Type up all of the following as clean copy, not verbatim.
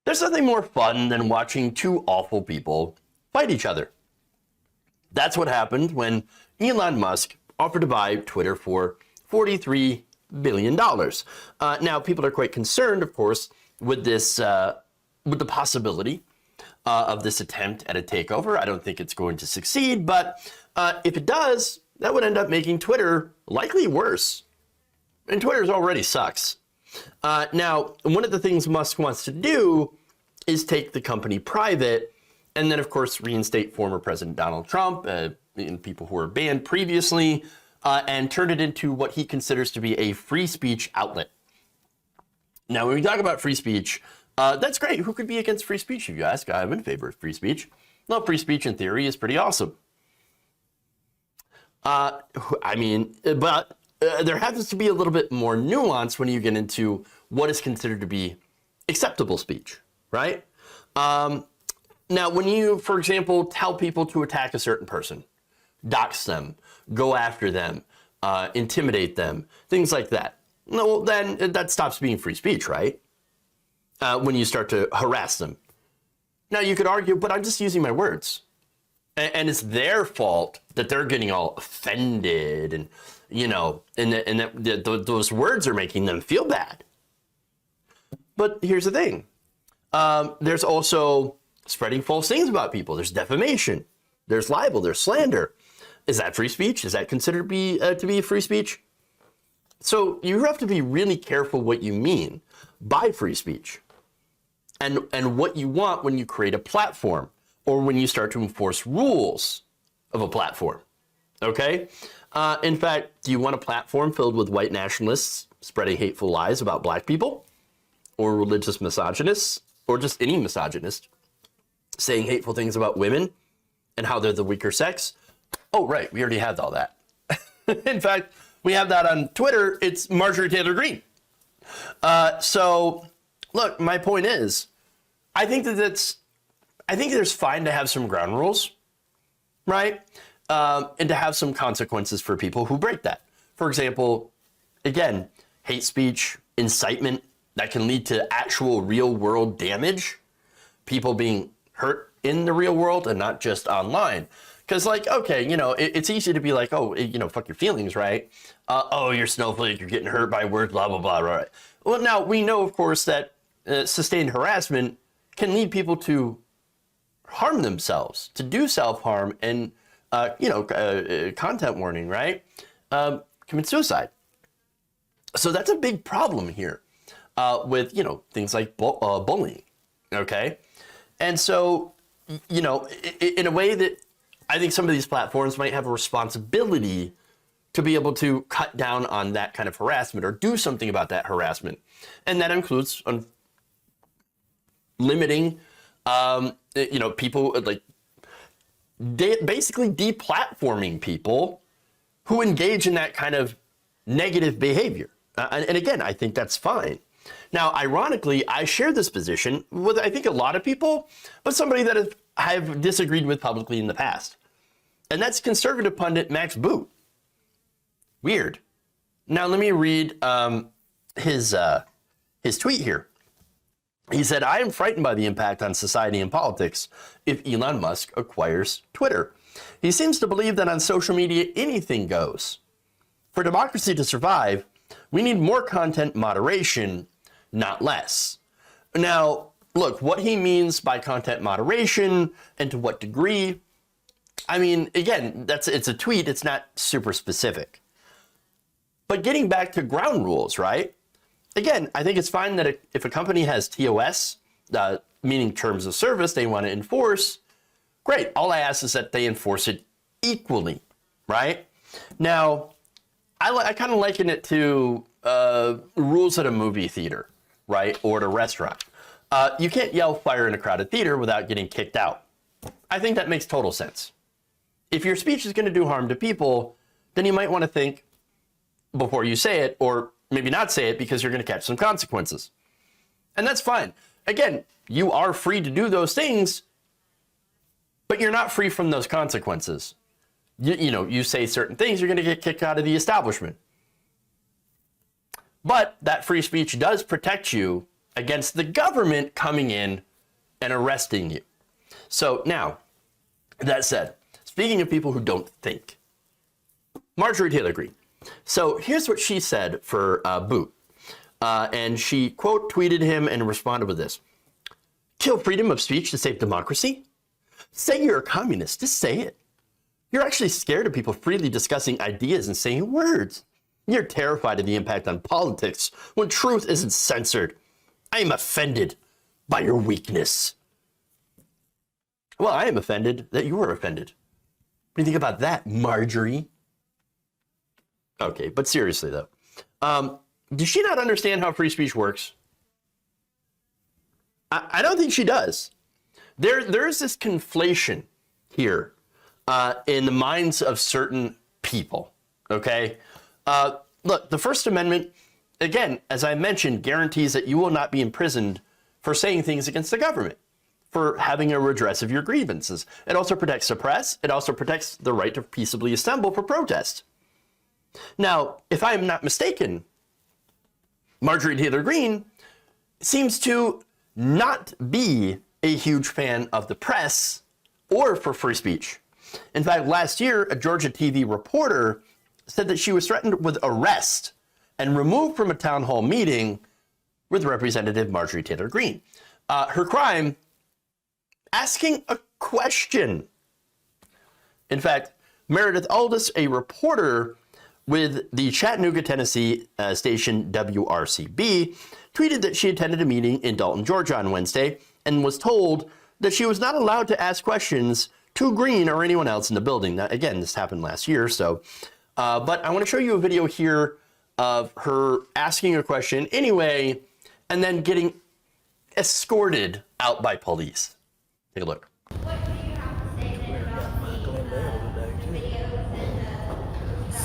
There's nothing more fun than watching two awful people fight each other. That's what happened when Elon Musk offered to buy Twitter for $43 billion. Now, people are quite concerned, of course, with this, with the possibility of this attempt at a takeover. I don't think it's going to succeed, but if it does, that would end up making Twitter likely worse. And Twitter already sucks. Now, one of the things Musk wants to do is take the company private and then, of course, reinstate former President Donald Trump and people who were banned previously and turn it into what he considers to be a free speech outlet. Now, when we talk about free speech, that's great. Who could be against free speech, if you ask? I'm in favor of free speech. Well, free speech in theory is pretty awesome. But there happens to be a little bit more nuance when you get into what is considered to be acceptable speech, right? Now, when you, for example, tell people to attack a certain person, dox them, go after them, intimidate them, things like that, no, then that stops being free speech, right? When you start to harass them. Now, you could argue, but I'm just using my words. And it's their fault that they're getting all offended and, you know, and that those words are making them feel bad. But here's the thing. There's also spreading false things about people. There's defamation. There's libel. There's slander. Is that free speech? Is that considered to be free speech? So you have to be really careful what you mean by free speech and what you want when you create a platform or when you start to enforce rules of a platform. Okay? In fact, do you want a platform filled with white nationalists spreading hateful lies about black people, or religious misogynists, or just any misogynist saying hateful things about women and how they're the weaker sex? Oh, right, we already have all that. In fact, we have that on Twitter. It's Marjorie Taylor Greene. So, look, my point is, I think there's fine to have some ground rules, right? And to have some consequences for people who break that. For example, again, hate speech, incitement, that can lead to actual real world damage, people being hurt in the real world and not just online. Because, like, okay, you know, it's easy to be like, oh, you know, fuck your feelings, right? Oh, you're snowflake, you're getting hurt by words, blah, blah, blah, right? Well, now, we know, of course, that sustained harassment can lead people to harm themselves, to do self-harm and, content warning, right? Commit suicide. So that's a big problem here with, you know, things like bullying, okay? And so, you know, in a way that I think some of these platforms might have a responsibility to be able to cut down on that kind of harassment or do something about that harassment. And that includes limiting, people, like, basically deplatforming people who engage in that kind of negative behavior. And again, I think that's fine. Now, ironically, I share this position with, I think, a lot of people, but somebody that I've disagreed with publicly in the past. And that's conservative pundit Max Boot. Weird. Now, let me read his tweet here. He said, "I am frightened by the impact on society and politics if Elon Musk acquires Twitter. He seems to believe that on social media, anything goes. For democracy to survive, we need more content moderation, not less." Now, look, what he means by content moderation and to what degree, I mean, again, it's a tweet. It's not super specific. But getting back to ground rules, right? Again, I think it's fine that if a company has TOS, meaning terms of service, they want to enforce, great. All I ask is that they enforce it equally, right? Now, I kind of liken it to rules at a movie theater, right? Or at a restaurant. You can't yell fire in a crowded theater without getting kicked out. I think that makes total sense. If your speech is going to do harm to people, then you might want to think before you say it, or maybe not say it because you're going to catch some consequences. And that's fine. Again, you are free to do those things, but you're not free from those consequences. You say certain things, you're going to get kicked out of the establishment. But that free speech does protect you against the government coming in and arresting you. So now, that said, speaking of people who don't think, Marjorie Taylor Greene. So here's what she said for Boot. And she, quote, tweeted him and responded with this. Kill freedom of speech to save democracy? Say you're a communist, just say it. You're actually scared of people freely discussing ideas and saying words. You're terrified of the impact on politics when truth isn't censored. I am offended by your weakness. Well, I am offended that you are offended. What do you think about that, Marjorie? Okay, but seriously though, does she not understand how free speech works? I don't think she does. There's this conflation here in the minds of certain people, okay? Look, the First Amendment, again, as I mentioned, guarantees that you will not be imprisoned for saying things against the government, for having a redress of your grievances. It also protects the press. It also protects the right to peaceably assemble for protest. Now, if I am not mistaken, Marjorie Taylor Greene seems to not be a huge fan of the press or for free speech. In fact, last year, a Georgia TV reporter said that she was threatened with arrest and removed from a town hall meeting with Representative Marjorie Taylor Greene. Her crime, asking a question. In fact, Meredith Aldis, a reporter with the Chattanooga, Tennessee station WRCB, tweeted that she attended a meeting in Dalton, Georgia on Wednesday and was told that she was not allowed to ask questions to Greene or anyone else in the building. Now, again, this happened last year, so. But I want to show you a video here of her asking a question anyway, and then getting escorted out by police. Take a look. What do you have to say then about the videos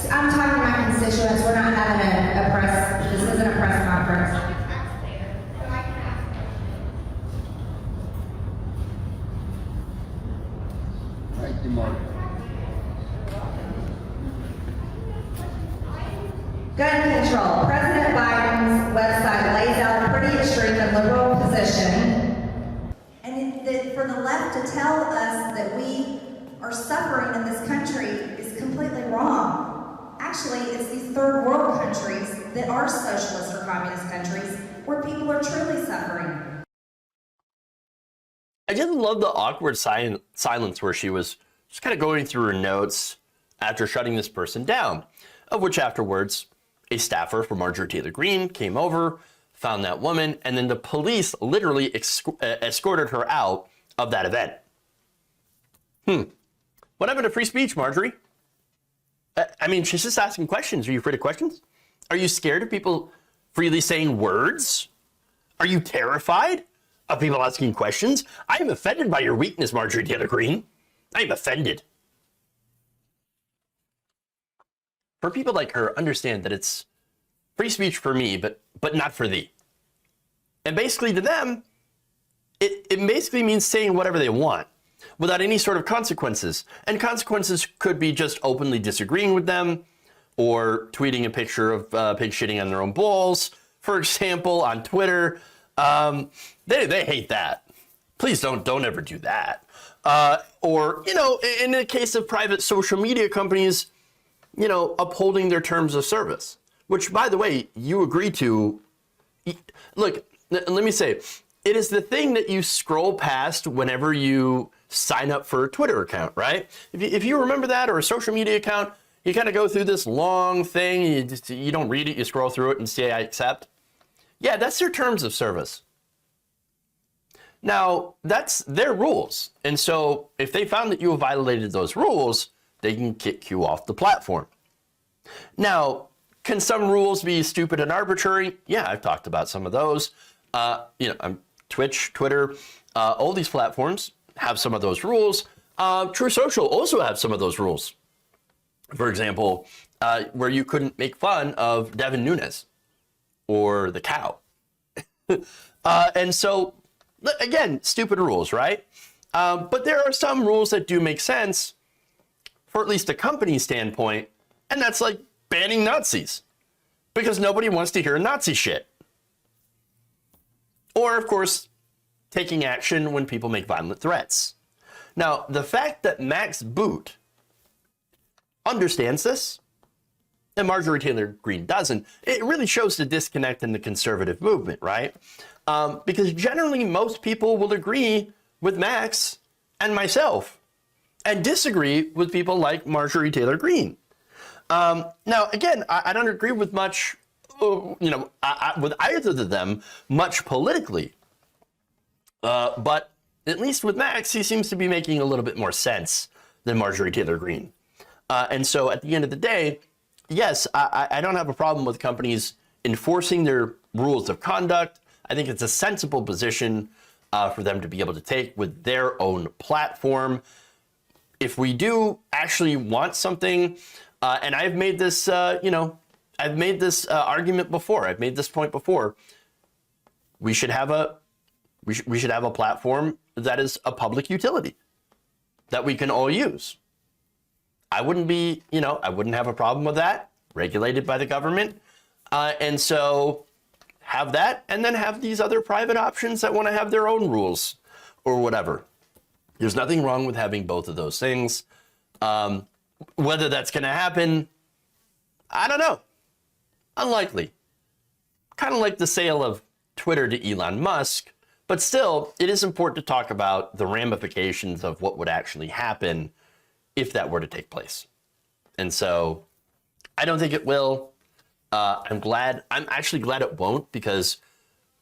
and I'm talking to my constituents. We're not having a press, this isn't a press conference. that's fair. So I can ask questions. Thank you, Mark. Gun control. President Biden's website lays out a pretty extreme and liberal position. And for the left to tell us that we are suffering in this country is completely wrong. Actually, it's these third world countries that are socialist or communist countries where people are truly suffering. I just love the awkward silence where she was just kind of going through her notes after shutting this person down, of which afterwards a staffer for Marjorie Taylor Greene came over, found that woman, and then the police literally escorted her out of that event. What happened to free speech, Marjorie? I mean, she's just asking questions. Are you afraid of questions? Are you scared of people freely saying words? Are you terrified of people asking questions? I am offended by your weakness, Marjorie Taylor Greene. I am offended. For people like her, understand that it's free speech for me, but not for thee. And basically to them, it basically means saying whatever they want without any sort of consequences. And consequences could be just openly disagreeing with them or tweeting a picture of pigs shitting on their own balls, for example, on Twitter. They hate that. Please don't ever do that. Or, you know, in the case of private social media companies, you know, upholding their terms of service, which, by the way, you agree to. Look, let me say, it is the thing that you scroll past whenever you sign up for a Twitter account, right? If you remember that, or a social media account, you kind of go through this long thing, you don't read it, you scroll through it and say, I accept. Yeah, that's their terms of service. Now, that's their rules. And so if they found that you have violated those rules, they can kick you off the platform. Now, can some rules be stupid and arbitrary? Yeah, I've talked about some of those. You know, Twitch, Twitter, all these platforms have some of those rules. True Social also have some of those rules. For example, where you couldn't make fun of Devin Nunes or the cow. And so, again, stupid rules, right? But there are some rules that do make sense for at least a company standpoint, and that's like banning Nazis, because nobody wants to hear Nazi shit. or of course, taking action when people make violent threats. Now, the fact that Max Boot understands this and Marjorie Taylor Greene doesn't, it really shows the disconnect in the conservative movement, right? Because generally most people will agree with Max and myself and disagree with people like Marjorie Taylor Greene. Now, again, I don't agree with much, with either of them much politically. But at least with Max, he seems to be making a little bit more sense than Marjorie Taylor Greene. And so at the end of the day, yes, I don't have a problem with companies enforcing their rules of conduct. I think it's a sensible position for them to be able to take with their own platform. If we do actually want something, and I've made this, I've made this argument before. I've made this point before. We should have a platform that is a public utility that we can all use. I wouldn't have a problem with that, regulated by the government. And so have that, and then have these other private options that want to have their own rules or whatever. There's nothing wrong with having both of those things. Whether that's going to happen, I don't know. Unlikely. Kind of like the sale of Twitter to Elon Musk, but still, it is important to talk about the ramifications of what would actually happen if that were to take place. And so I don't think it will. I'm actually glad it won't, because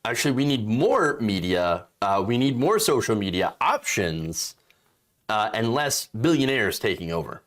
actually we need more media. We need more social media options and less billionaires taking over.